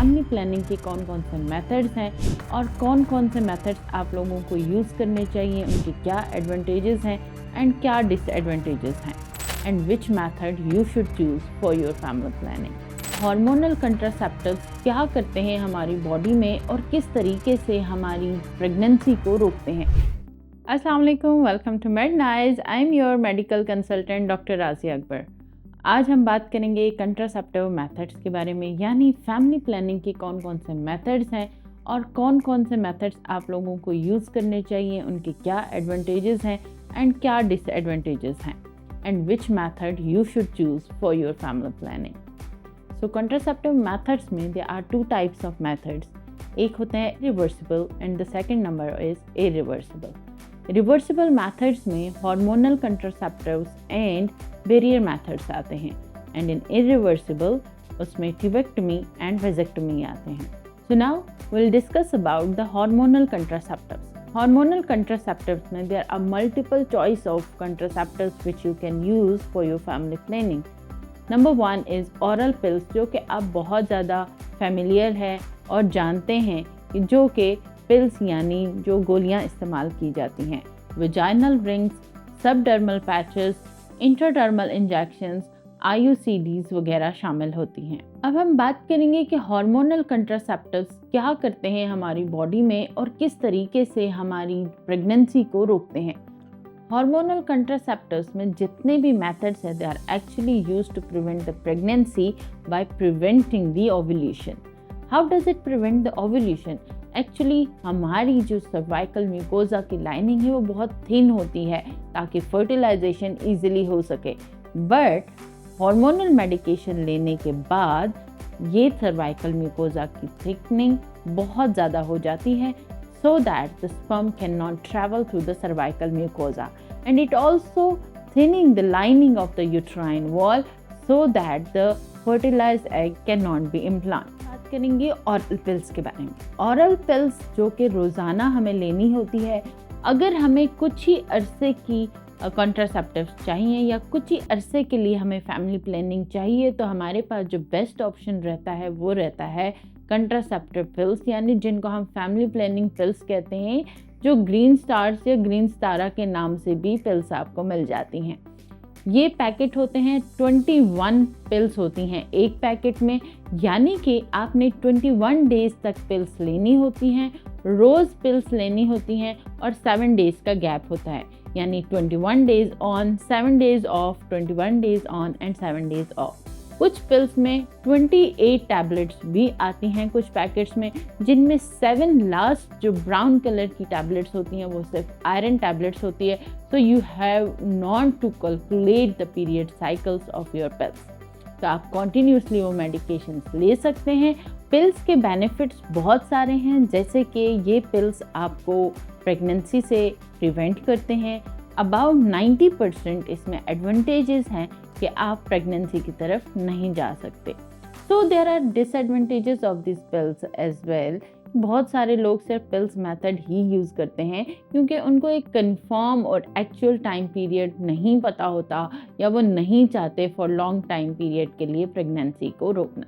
Family planning के कौन कौन से मेथड्स हैं और कौन कौन से मेथड्स आप लोगों को यूज़ करने चाहिए, उनके क्या एडवांटेजेस हैं एंड क्या डिसएडवांटेजेस हैं, and which method you should choose for your family planning. Hormonal contraceptives क्या करते हैं हमारी बॉडी में और किस तरीके से हमारी प्रेगनेंसी को रोकते हैं। अस्सलाम वालेकुम, welcome to Mednize. I am your medical consultant doctor Razia Akbar. आज हम बात करेंगे कंट्रासेप्टिव मेथड्स के बारे में, यानी फैमिली प्लानिंग के कौन कौन से मेथड्स हैं और कौन कौन से मेथड्स आप लोगों को यूज़ करने चाहिए, उनके क्या एडवांटेजेस हैं एंड क्या डिसएडवांटेजेस हैं, and which method you should choose for your family planning. So contraceptive methods में there are two types of methods. एक होते हैं reversible and the second number is irreversible. Reversible methods में hormonal contraceptives and barrier methods आते हैं, and in irreversible उसमें tubectomy and vasectomy आते हैं। So now we'll discuss about the hormonal contraceptives. Hormonal contraceptives में there are multiple choice of contraceptives which you can use for your family planning. Number one is oral pills, जो कि आप बहुत ज़्यादा familiar है और जानते हैं कि जो कि पिल्स यानी जो गोलियां इस्तेमाल की जाती हैं। Vaginal rings, subdermal patches, intradermal injections, IUCDs वगैरह शामिल होती हैं। अब हम बात करेंगे कि हार्मोनल कंट्रासेप्टिव्स क्या करते हैं हमारी बॉडी में और किस तरीके से हमारी प्रेगनेंसी को रोकते हैं। हार्मोनल कंट्रासेप्टिव्स में जितने भी मेथड्स हैं, they are actually used to prevent the pregnancy by preventing the ovulation. How does it prevent the ovulation? Actually हमारी जो सर्वाइकल म्यूकोजा की लाइनिंग है वो बहुत थिन होती है ताकि फर्टिलाइजेशन ईजिली हो सके, बट हार्मोनल मेडिकेशन लेने के बाद ये सर्वाइकल म्यूकोजा की थिकनिंग बहुत ज़्यादा हो जाती है, so that the sperm cannot travel through the cervical mucosa, and it also thinning the lining of the uterine wall so that the fertilized egg cannot be implanted. बात करेंगे ऑरल pills के बारे में। ऑरल पिल्स जो कि रोज़ाना हमें लेनी होती है, अगर हमें कुछ ही अरसे की कॉन्ट्रासेप्टिव्स चाहिए या कुछ ही अरसे के लिए हमें फैमिली प्लानिंग चाहिए, तो हमारे पास जो बेस्ट ऑप्शन रहता है वो रहता है कंट्रासेप्टिव पिल्स, यानी जिनको हम फैमिली प्लानिंग पिल्स कहते हैं, जो ग्रीन स्टार्स या ग्रीन स्टारा के नाम से भी पिल्स आपको मिल जाती हैं। ये पैकेट होते हैं, 21 पिल्स होती हैं एक पैकेट में, यानी कि आपने 21 डेज़ तक पिल्स लेनी होती हैं, रोज़ पिल्स लेनी होती हैं और 7 डेज़ का गैप होता है, यानी 21 days on, 7 days of, 21 days on and 7 days of. कुछ पिल्स में 28 टैबलेट्स भी आती हैं कुछ पैकेट्स में, जिनमें 7 लास्ट जो ब्राउन कलर की टैबलेट्स होती हैं वो सिर्फ आयरन टैबलेट्स होती है। So you have not to calculate the period cycles of your pills. तो आप कॉन्टीन्यूसली वो मेडिकेशंस ले सकते हैं। पिल्स के बेनिफिट्स बहुत सारे हैं, जैसे कि ये पिल्स आपको प्रेगनेंसी से प्रिवेंट करते हैं। अबाउट 90% इसमें एडवांटेजेस हैं कि आप प्रेगनेंसी की तरफ नहीं जा सकते। So there are disadvantages of this pills as well. बहुत सारे लोग सिर्फ पिल्स मेथड ही यूज़ करते हैं क्योंकि उनको एक कंफर्म और एक्चुअल टाइम पीरियड नहीं पता होता, या वो नहीं चाहते फॉर लॉन्ग टाइम पीरियड के लिए प्रेगनेंसी को रोकना।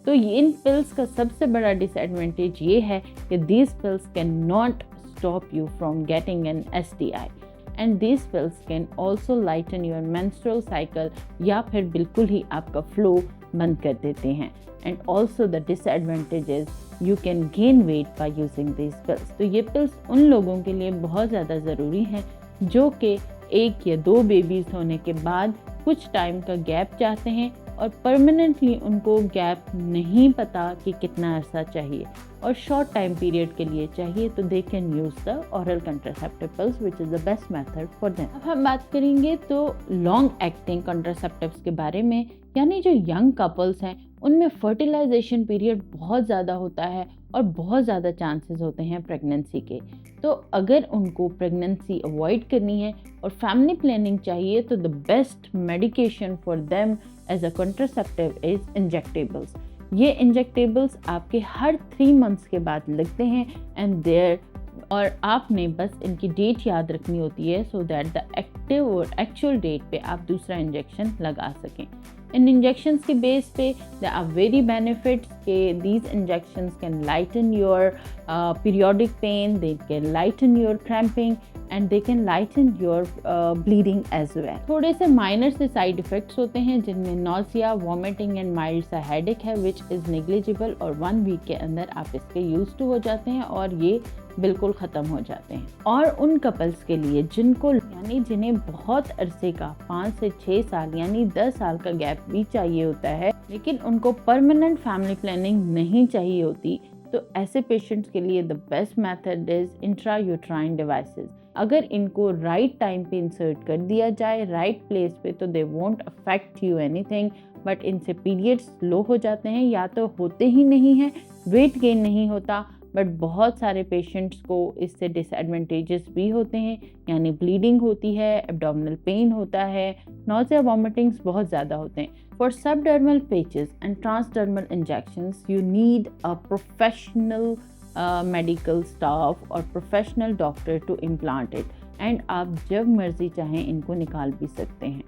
तो इन पिल्स का सबसे बड़ा डिसएडवांटेज ये है कि these pills can not stop you from getting an STI, and these pills can also lighten your menstrual cycle या फिर बिल्कुल ही आपका फ्लो बंद कर देते हैं। and also the disadvantages, you can gain weight by using these pills। तो ये पिल्स उन लोगों के लिए बहुत ज़्यादा ज़रूरी हैं जो कि 1 या 2 बेबीज़ होने के बाद कुछ टाइम का गैप चाहते हैं और परमानेंटली उनको गैप नहीं पता कि कितना अरसा चाहिए और शॉर्ट टाइम पीरियड के लिए चाहिए, तो they can use the oral contraceptive pills which is the best method for them. अब हम बात करेंगे तो लॉन्ग एक्टिंग कंट्रासेप्टिव्स के बारे में, यानी जो यंग कपल्स हैं उनमें फर्टिलाइजेशन पीरियड बहुत ज़्यादा होता है और बहुत ज़्यादा चांसेस होते हैं प्रेगनेंसी के। तो अगर उनको प्रेगनेंसी अवॉइड करनी है और फैमिली प्लानिंग चाहिए, तो the best medication for them as a contraceptive is injectables. ये इंजेक्टेबल्स आपके हर 3 मंथ्स के बाद लगते हैं एंड देयर, और आपने बस इनकी डेट याद रखनी होती है सो दैट द एक्टिव और एक्चुअल डेट पे आप दूसरा इंजेक्शन लगा सकें। इन इंजेक्शंस के बेस पे there are very benefits के these injections can lighten your periodic pain, they can lighten your cramping and they can lighten your bleeding as well. थोड़े से माइनर से साइड इफ़ेक्ट्स होते हैं जिनमें नॉजिया, वॉमिटिंग एंड माइल्ड सा headache है which is negligible और 1 week के अंदर आप इसके यूज टू हो जाते हैं और ये बिल्कुल ख़त्म हो जाते हैं। और उन कपल्स के लिए जिनको यानी जिन्हें बहुत अरसे का 5 से 6 साल यानी 10 साल का गैप भी चाहिए होता है लेकिन उनको परमानेंट फैमिली प्लानिंग नहीं चाहिए होती, तो ऐसे पेशेंट्स के लिए the best method is intrauterine devices. अगर इनको राइट टाइम पे इंसर्ट कर दिया जाए राइट प्लेस पे तो they won't affect you anything, but इनसे पीरियड्स स्लो हो जाते हैं या तो होते ही नहीं हैं, वेट गेन नहीं होता, बट बहुत सारे पेशेंट्स को इससे डिसएडवांटेजेस भी होते हैं, यानी ब्लीडिंग होती है, एब्डोमिनल पेन होता है, नॉजिया वॉमिटिंग्स बहुत ज़्यादा होते हैं। For subdermal patches and transdermal injections you need a professional medical staff और professional doctor to implant it and आप जब मर्जी चाहें इनको निकाल भी सकते हैं।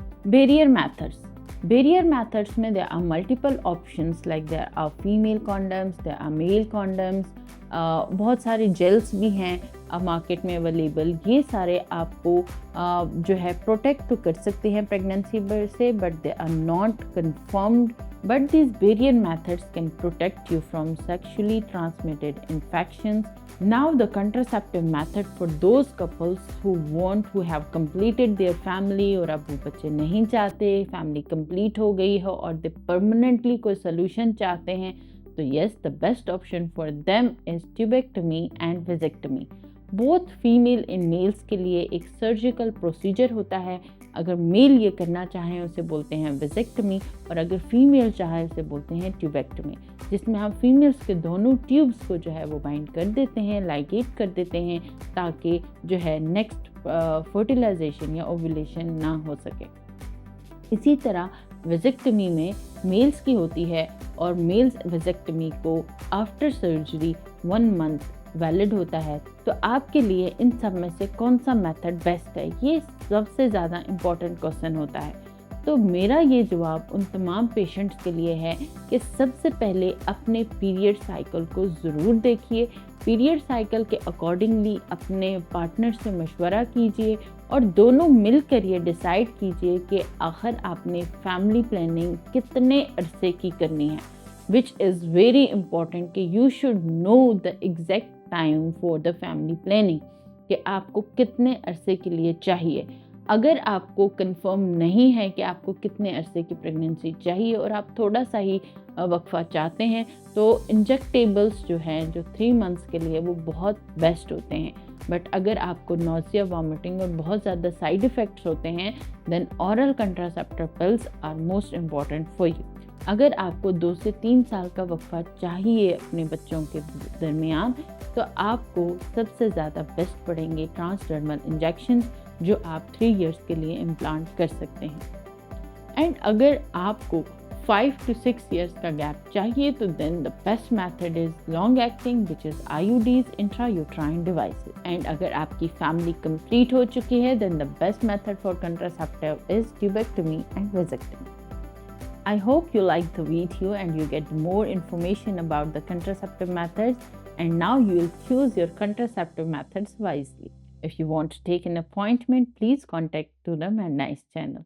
Barrier methods में there are multiple options like there are female condoms, there are male condoms, बहुत सारे जेल्स भी हैं मार्केट में अवेलेबल। ये सारे आपको जो है प्रोटेक्ट तो कर सकते हैं प्रेगनेंसी से, but they are not confirmed, but these barrier methods can protect you from sexually transmitted infections. Now the contraceptive method for those couples who have completed their family और अब वो बच्चे नहीं चाहते, फैमिली कंप्लीट हो गई है और दे परमानेंटली कोई सोल्यूशन चाहते हैं, तो yes, the best option for them is tubectomy and vasectomy. Both female in males के लिए एक सर्जिकल प्रोसीजर होता है। अगर मेल ये करना चाहें उसे बोलते हैं वेसेक्टमी और अगर फीमेल चाहे उसे बोलते हैं ट्यूबेक्टमी, जिसमें हम फीमेल्स के दोनों ट्यूब्स को जो है वो बाइंड कर देते हैं, लाइगेट कर देते हैं ताकि जो है नेक्स्ट फर्टिलाइजेशन या ओव्यूलेशन ना हो सके। इसी तरह वेसेक्टमी में मेल्स की होती है और मेल्स वेसेक्टमी को आफ्टर सर्जरी 1 मंथ वैलिड होता है। तो आपके लिए इन सब में से कौन सा मेथड बेस्ट है, ये सबसे ज़्यादा इम्पॉर्टेंट क्वेश्चन होता है। तो मेरा ये जवाब उन तमाम पेशेंट्स के लिए है कि सबसे पहले अपने पीरियड साइकिल को ज़रूर देखिए, पीरियड साइकिल के अकॉर्डिंगली अपने पार्टनर से मशवरा कीजिए और दोनों मिलकर ये डिसाइड कीजिए कि आखिर आपने फैमिली प्लानिंग कितने अरसे की करनी है, which is very important कि you should know the exact time for the family planning कि आपको कितने अरसे के लिए चाहिए। अगर आपको कंफर्म नहीं है कि आपको कितने अरसे की प्रेगनेंसी चाहिए और आप थोड़ा सा ही वक्फा चाहते हैं तो इंजेक्टेबल्स जो हैं जो 3 मंथ्स के लिए वो बहुत बेस्ट होते हैं। बट अगर आपको नॉजिया, वॉमिटिंग और बहुत ज़्यादा साइड इफ़ेक्ट्स होते हैं then oral contraceptive pills are most important for you. अगर आपको 2 से 3 साल का वक्फा चाहिए अपने बच्चों के दरमियान तो आपको सबसे ज़्यादा बेस्ट पड़ेंगे ट्रांसडर्मल इंजेक्शंस जो आप 3 इयर्स के लिए इम्प्लांट कर सकते हैं। एंड अगर आपको 5 to 6 years का गैप चाहिए तो then the best method is long acting which is IUDs, intrauterine devices. And अगर आपकी फैमिली कंप्लीट हो चुकी है then the best method for contraceptive is tubectomy and vasectomy. I hope you liked the video and you get more information about the contraceptive methods, and now you will choose your contraceptive methods wisely. If you want to take an appointment, please contact to the Madnice channel.